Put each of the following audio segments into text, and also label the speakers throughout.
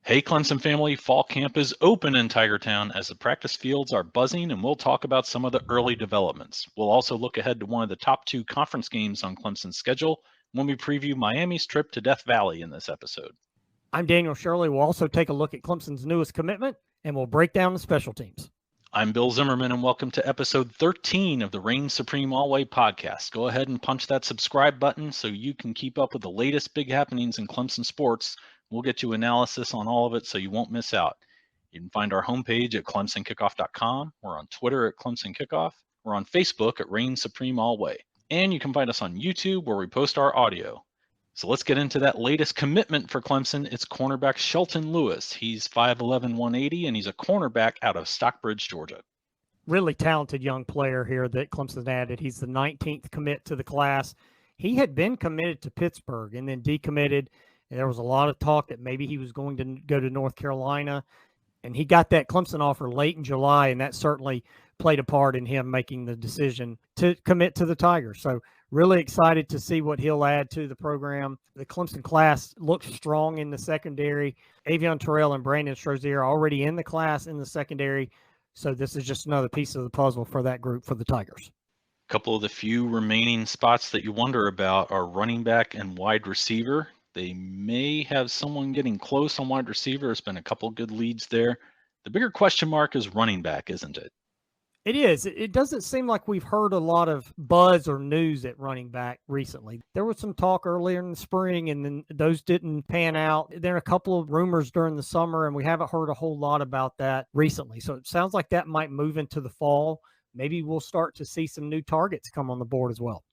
Speaker 1: Hey, Clemson family, fall camp is open in Tigertown as the practice fields are buzzing, and we'll talk about some of the early developments. We'll also look ahead to one of the top two conference games on Clemson's schedule when we preview Miami's trip to Death Valley in this episode.
Speaker 2: I'm Daniel Shirley. We'll also take a look at Clemson's newest commitment, and we'll break down the special teams.
Speaker 1: I'm Bill Zimmerman, and welcome to episode 13 of the Reign Supreme Alway podcast. Go ahead and punch that subscribe button so you can keep up with the latest big happenings in Clemson sports. We'll get you analysis on all of it so you won't miss out. You can find our homepage at clemsonkickoff.com. We're on Twitter at Clemson Kickoff. We're on Facebook at Reign Supreme Alway. And you can find us on YouTube where we post our audio. So let's get into that latest commitment for Clemson. It's cornerback Shelton Lewis. He's 5'11", 180, and he's a cornerback out of Stockbridge, Georgia.
Speaker 2: Really talented young player here that Clemson added. He's the 19th commit to the class. He had been committed to Pittsburgh and then decommitted. And there was a lot of talk that maybe he was going to go to North Carolina. And he got that Clemson offer late in July, and that certainly played a part in him making the decision to commit to the Tigers. So really excited to see what he'll add to the program. The Clemson class looks strong in the secondary. Avion Terrell and Brandon Strozier are already in the class in the secondary. So this is just another piece of the puzzle for that group for the Tigers.
Speaker 1: A couple of the few remaining spots that you wonder about are running back and wide receiver. They may have someone getting close on wide receiver. There's been a couple good leads there. The bigger question mark is running back, isn't it?
Speaker 2: It is. It doesn't seem like we've heard a lot of buzz or news at running back recently. There was some talk earlier in the spring, and then those didn't pan out. There are a couple of rumors during the summer, and we haven't heard a whole lot about that recently. So it sounds like that might move into the fall. Maybe we'll start to see some new targets come on the board as well.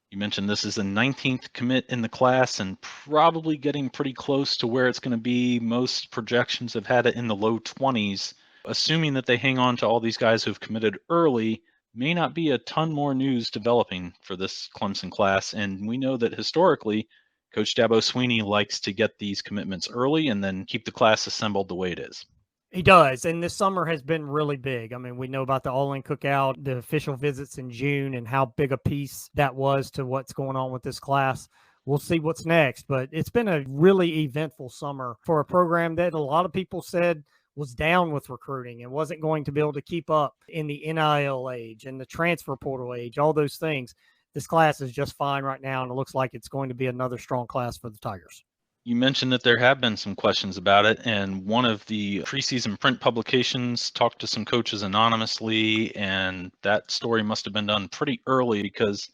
Speaker 1: You mentioned this is the 19th commit in the class and probably getting pretty close to where it's going to be. Most projections have had it in the low 20s. Assuming that they hang on to all these guys who've committed early, may not be a ton more news developing for this Clemson class. And we know that historically, Coach Dabo Swinney likes to get these commitments early and then keep the class assembled the way it is.
Speaker 2: He does, and this summer has been really big. I mean, we know about the All-In Cookout, the official visits in June, and how big a piece that was to what's going on with this class. We'll see what's next, but it's been a really eventful summer for a program that a lot of people said was down with recruiting and wasn't going to be able to keep up in the NIL age and the transfer portal age, all those things. This class is just fine right now, and it looks like it's going to be another strong class for the Tigers.
Speaker 1: You mentioned that there have been some questions about it, and one of the preseason print publications talked to some coaches anonymously, and that story must have been done pretty early because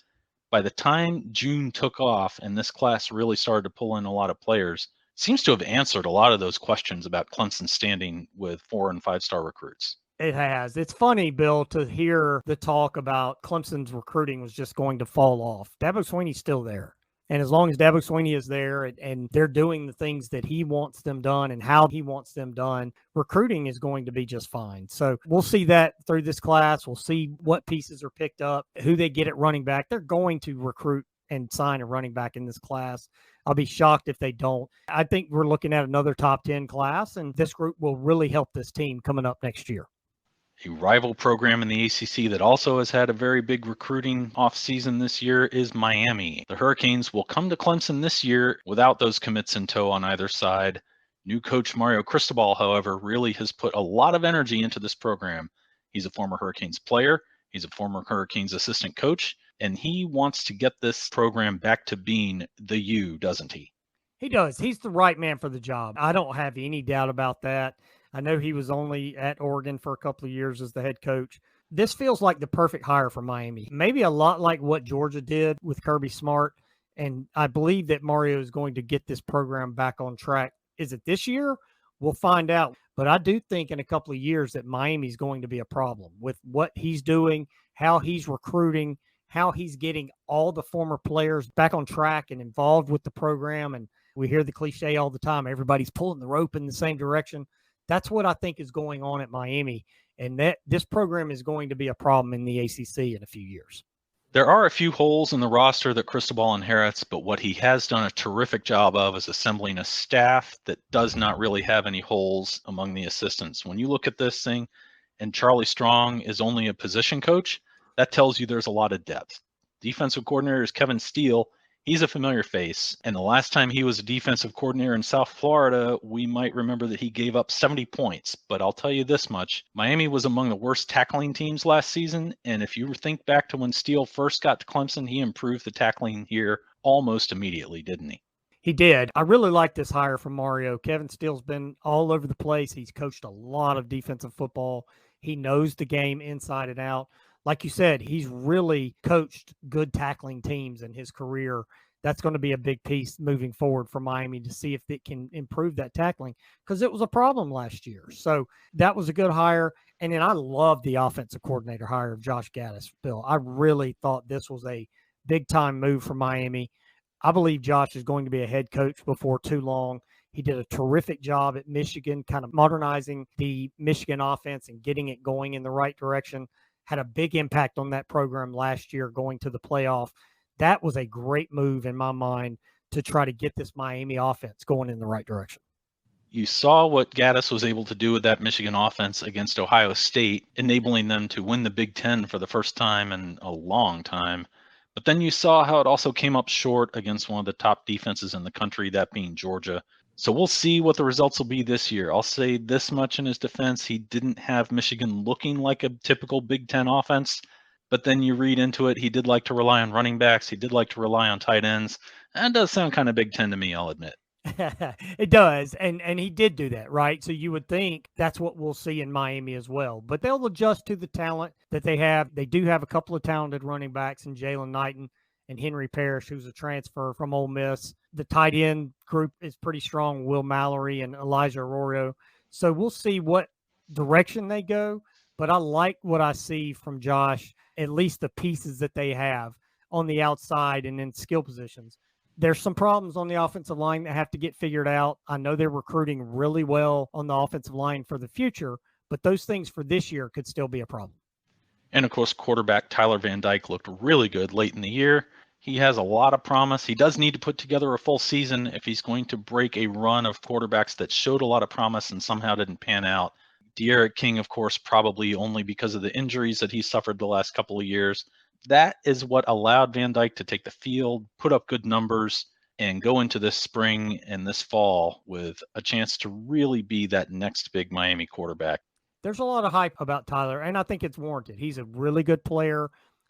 Speaker 1: by the time June took off and this class really started to pull in a lot of players, seems to have answered a lot of those questions about Clemson's standing with 4- and 5-star recruits.
Speaker 2: It has. It's funny, Bill, to hear the talk about Clemson's recruiting was just going to fall off. Dabo Swinney's still there. And as long as Dabo Swinney is there and they're doing the things that he wants them done and how he wants them done, recruiting is going to be just fine. So we'll see that through this class. We'll see what pieces are picked up, who they get at running back. They're going to recruit and sign a running back in this class. I'll be shocked if they don't. I think we're looking at another top 10 class, and this group will really help this team coming up next year.
Speaker 1: A rival program in the ACC that also has had a very big recruiting offseason this year is Miami. The Hurricanes will come to Clemson this year without those commits in tow on either side. New coach Mario Cristobal, however, really has put a lot of energy into this program. He's a former Hurricanes player. He's a former Hurricanes assistant coach, and he wants to get this program back to being the U, doesn't he?
Speaker 2: He does. He's the right man for the job. I don't have any doubt about that. I know he was only at Oregon for a couple of years as the head coach. This feels like the perfect hire for Miami. Maybe a lot like what Georgia did with Kirby Smart. And I believe that Mario is going to get this program back on track. Is it this year? We'll find out. But I do think in a couple of years that Miami is going to be a problem with what he's doing, how he's recruiting, how he's getting all the former players back on track and involved with the program. And we hear the cliche all the time, everybody's pulling the rope in the same direction. That's what I think is going on at Miami, and that this program is going to be a problem in the ACC in a few years.
Speaker 1: There are a few holes in the roster that Cristobal inherits, but what he has done a terrific job of is assembling a staff that does not really have any holes among the assistants. When you look at this thing and Charlie Strong is only a position coach, that tells you there's a lot of depth. Defensive coordinator is Kevin Steele. He's a familiar face, and the last time he was a defensive coordinator in South Florida, we might remember that he gave up 70 points. But I'll tell you this much, Miami was among the worst tackling teams last season, and if you think back to when Steele first got to Clemson, he improved the tackling here almost immediately, didn't he?
Speaker 2: He did. I really like this hire from Mario. Kevin Steele's been all over the place. He's coached a lot of defensive football. He knows the game inside and out. Like you said, he's really coached good tackling teams in his career. That's going to be a big piece moving forward for Miami to see if it can improve that tackling, because it was a problem last year. So that was a good hire. And then I love the offensive coordinator hire of Josh Gaddis, Bill. I really thought this was a big-time move for Miami. I believe Josh is going to be a head coach before too long. He did a terrific job at Michigan, kind of modernizing the Michigan offense and getting it going in the right direction. Had a big impact on that program last year going to the playoff. That was a great move in my mind to try to get this Miami offense going in the right direction.
Speaker 1: You saw what Gaddis was able to do with that Michigan offense against Ohio State, enabling them to win the Big Ten for the first time in a long time. But then you saw how it also came up short against one of the top defenses in the country, that being Georgia. So we'll see what the results will be this year. I'll say this much in his defense. He didn't have Michigan looking like a typical Big Ten offense, but then you read into it, he did like to rely on running backs. He did like to rely on tight ends. That does sound kind of Big Ten to me, I'll admit.
Speaker 2: It does, and he did do that, right? So you would think that's what we'll see in Miami as well. But they'll adjust to the talent that they have. They do have a couple of talented running backs in Jalen Knighton and Henry Parrish, who's a transfer from Ole Miss. The tight end group is pretty strong, Will Mallory and Elijah Arroyo. So we'll see what direction they go. But I like what I see from Josh, at least the pieces that they have on the outside and in skill positions. There's some problems on the offensive line that have to get figured out. I know they're recruiting really well on the offensive line for the future, but those things for this year could still be a problem.
Speaker 1: And of course, quarterback Tyler Van Dyke looked really good late in the year. He has a lot of promise. He does need to put together a full season if he's going to break a run of quarterbacks that showed a lot of promise and somehow didn't pan out. De'Aaron King, of course, probably only because of the injuries that he suffered the last couple of years. That is what allowed Van Dyke to take the field, put up good numbers, and go into this spring and this fall with a chance to really be that next big Miami quarterback.
Speaker 2: There's a lot of hype about Tyler, and I think it's warranted. He's a really good player,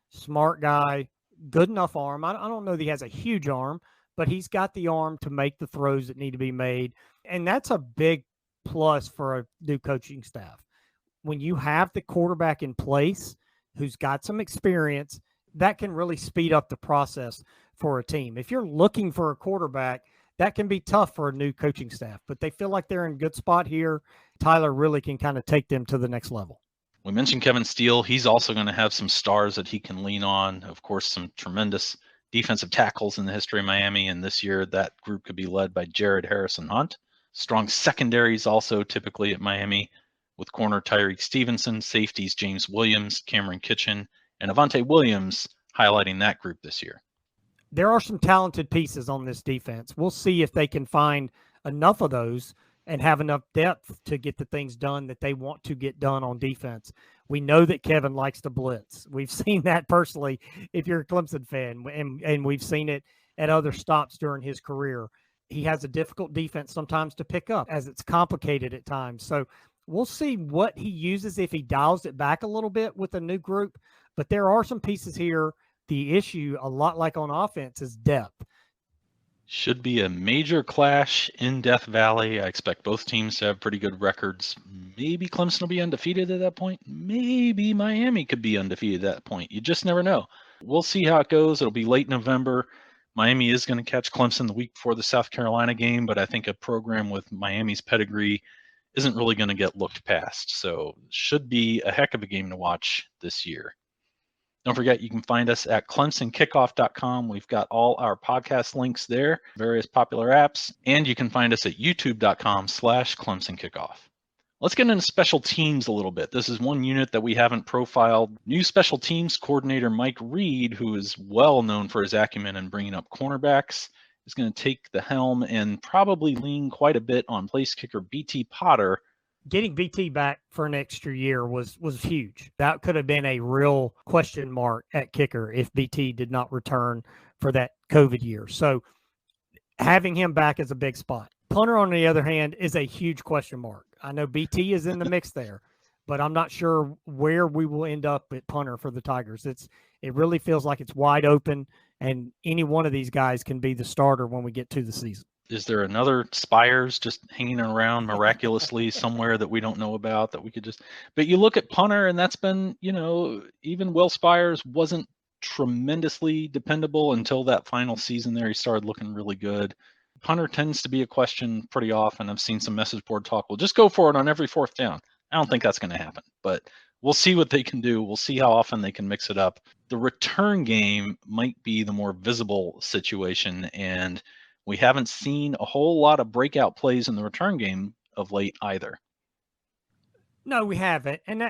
Speaker 2: smart guy, good enough arm. I don't know that he has a huge arm, but he's got the arm to make the throws that need to be made, and that's a big plus for a new coaching staff. When you have the quarterback in place who's got some experience, that can really speed up the process for a team. If you're looking for a quarterback, that can be tough for a new coaching staff, but they feel like they're in a good spot here. Tyler really can kind of take them to the next level.
Speaker 1: We mentioned Kevin Steele. He's also going to have some stars that he can lean on. Of course, some tremendous defensive tackles in the history of Miami, and this year that group could be led by Jared Harrison Hunt. Strong secondaries also typically at Miami, with corner Tyreek Stevenson, safeties James Williams, Cameron Kitchen, and Avante Williams highlighting that group this year.
Speaker 2: There are some talented pieces on this defense. We'll see if they can find enough of those and have enough depth to get the things done that they want to get done on defense. We know that Kevin likes to blitz. We've seen that personally if you're a Clemson fan, and we've seen it at other stops during his career. He has a difficult defense sometimes to pick up, as it's complicated at times. So we'll see what he uses if he dials it back a little bit with a new group. But there are some pieces here. The issue, a lot like on offense, is depth.
Speaker 1: Should be a major clash in Death Valley. I expect both teams to have pretty good records. Maybe Clemson will be undefeated at that point. Maybe Miami could be undefeated at that point. You just never know. We'll see how it goes. It'll be late November. Miami is going to catch Clemson the week before the South Carolina game, but I think a program with Miami's pedigree isn't really going to get looked past. So should be a heck of a game to watch this year. Don't forget, you can find us at ClemsonKickoff.com. We've got all our podcast links there, various popular apps, and you can find us at YouTube.com/ClemsonKickoff. Let's get into special teams a little bit. This is one unit that we haven't profiled. New special teams coordinator Mike Reed, who is well known for his acumen in bringing up cornerbacks, is going to take the helm and probably lean quite a bit on place kicker BT Potter.
Speaker 2: Getting BT back for an extra year was huge. That could have been a real question mark at kicker if BT did not return for that COVID year. So having him back is a big spot. Punter, on the other hand, is a huge question mark. I know BT is in the mix there, but I'm not sure where we will end up at punter for the Tigers. It really feels like it's wide open, and any one of these guys can be the starter when we get to the season.
Speaker 1: Is there another Spires just hanging around miraculously somewhere that we don't know about that we could just? But you look at punter, and that's been, even Will Spires wasn't tremendously dependable until that final season there. He started looking really good. Punter tends to be a question pretty often. I've seen some message board talk. Well, just go for it on every fourth down. I don't think that's going to happen, but we'll see what they can do. We'll see how often they can mix it up. The return game might be the more visible situation, and we haven't seen a whole lot of breakout plays in the return game of late either.
Speaker 2: No, we haven't. And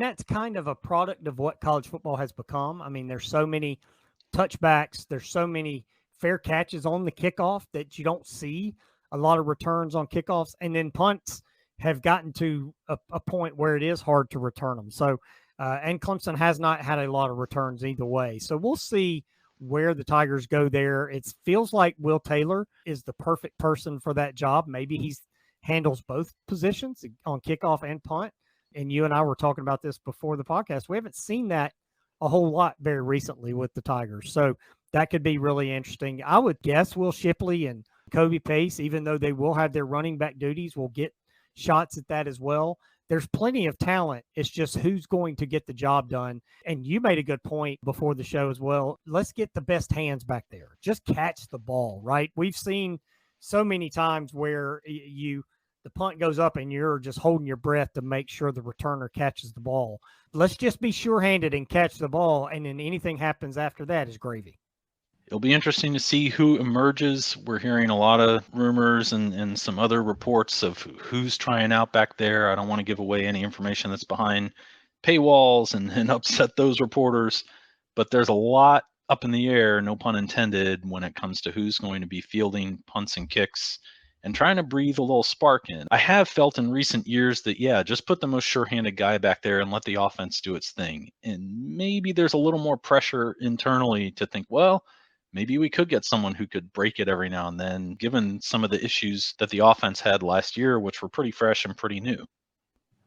Speaker 2: that's kind of a product of what college football has become. I mean, there's so many touchbacks, there's so many fair catches on the kickoff that you don't see a lot of returns on kickoffs. And then punts have gotten to a point where it is hard to return them. So, and Clemson has not had a lot of returns either way. So we'll see where the Tigers go there. It feels like Will Taylor is the perfect person for that job. Maybe he handles both positions on kickoff and punt. And you and I were talking about this before the podcast. We haven't seen that a whole lot very recently with the Tigers. So that could be really interesting. I would guess Will Shipley and Kobe Pace, even though they will have their running back duties, will get shots at that as well. There's plenty of talent. It's just who's going to get the job done. And you made a good point before the show as well. Let's get the best hands back there. Just catch the ball, right? We've seen so many times where the punt goes up and you're just holding your breath to make sure the returner catches the ball. Let's just be sure-handed and catch the ball, and then anything happens after that is gravy.
Speaker 1: It'll be interesting to see who emerges. We're hearing a lot of rumors and some other reports of who's trying out back there. I don't want to give away any information that's behind paywalls and upset those reporters, but there's a lot up in the air, no pun intended, when it comes to who's going to be fielding punts and kicks and trying to breathe a little spark in. I have felt in recent years that, just put the most sure-handed guy back there and let the offense do its thing. And maybe there's a little more pressure internally to think, well, maybe we could get someone who could break it every now and then, given some of the issues that the offense had last year, which were pretty fresh and pretty new.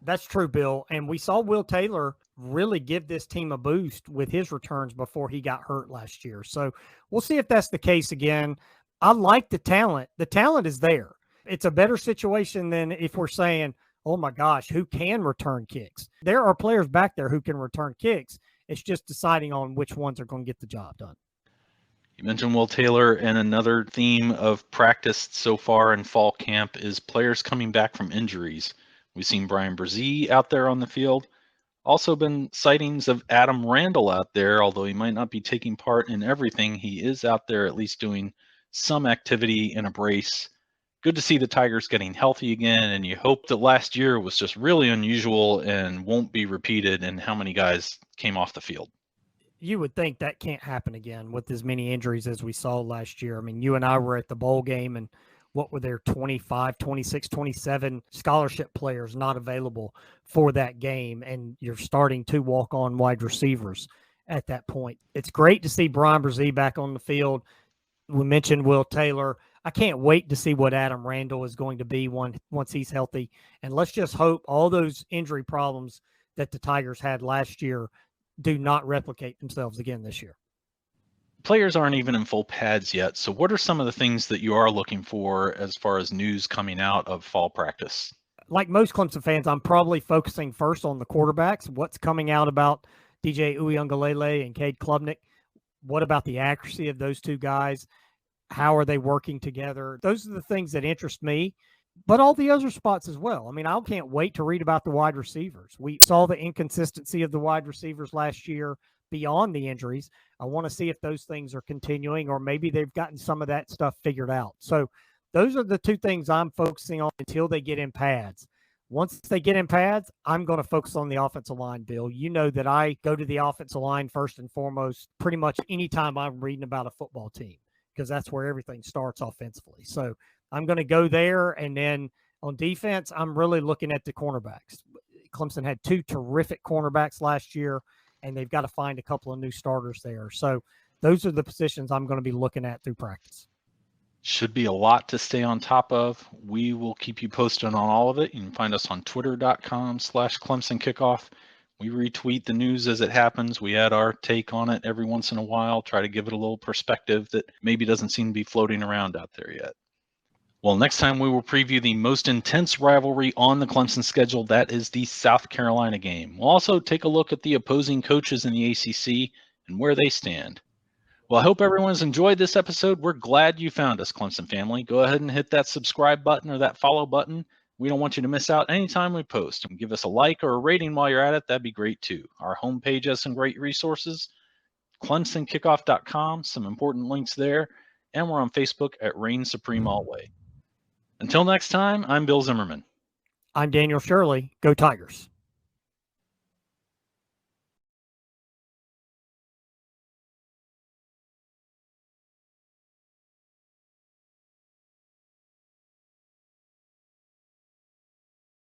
Speaker 2: That's true, Bill. And we saw Will Taylor really give this team a boost with his returns before he got hurt last year. So we'll see if that's the case again. I like the talent. The talent is there. It's a better situation than if we're saying, oh my gosh, who can return kicks? There are players back there who can return kicks. It's just deciding on which ones are going to get the job done.
Speaker 1: You mentioned Will Taylor, and another theme of practice so far in fall camp is players coming back from injuries. We've seen Brian Brzee out there on the field. Also been sightings of Adam Randall out there, although he might not be taking part in everything. He is out there at least doing some activity in a brace. Good to see the Tigers getting healthy again, and you hope that last year was just really unusual and won't be repeated in how many guys came off the field.
Speaker 2: You would think that can't happen again with as many injuries as we saw last year. I mean, you and I were at the bowl game, and what were there, 25, 26, 27 scholarship players not available for that game, and you're starting to walk-on wide receivers at that point. It's great to see Brian Brzee back on the field. We mentioned Will Taylor. I can't wait to see what Adam Randall is going to be once he's healthy. And let's just hope all those injury problems that the Tigers had last year do not replicate themselves again this year.
Speaker 1: Players aren't even in full pads yet. So what are some of the things that you are looking for as far as news coming out of fall practice?
Speaker 2: Like most Clemson fans, I'm probably focusing first on the quarterbacks. What's coming out about DJ Uiagalelei and Cade Klubnik? What about the accuracy of those two guys? How are they working together? Those are the things that interest me, but all the other spots as well. I mean, I can't wait to read about the wide receivers. We saw the inconsistency of the wide receivers last year beyond the injuries. I want to see if those things are continuing, or maybe they've gotten some of that stuff figured out. So those are the two things I'm focusing on until they get in pads. Once they get in pads, I'm going to focus on the offensive line, Bill. You know that I go to the offensive line first and foremost pretty much anytime I'm reading about a football team, because that's where everything starts offensively. So I'm going to go there. And then on defense, I'm really looking at the cornerbacks. Clemson had two terrific cornerbacks last year, and they've got to find a couple of new starters there. So Those are the positions I'm going to be looking at through practice.
Speaker 1: Should be a lot to stay on top of. We will keep you posted on all of it. You can find us on twitter.com/Clemson Kickoff. We retweet the news as it happens. We add our take on it every once in a while, try to give it a little perspective that maybe doesn't seem to be floating around out there yet. Well, next time we will preview the most intense rivalry on the Clemson schedule. That is the South Carolina game. We'll also take a look at the opposing coaches in the ACC and where they stand. Well, I hope everyone's enjoyed this episode. We're glad you found us, Clemson family. Go ahead and hit that subscribe button or that follow button. We don't want you to miss out anytime we post. Give us a like or a rating while you're at it. That'd be great too. Our homepage has some great resources. ClemsonKickoff.com, some important links there. And we're on Facebook at Reign Supreme Alway. Until next time, I'm Bill Zimmerman.
Speaker 2: I'm Daniel Shirley. Go Tigers.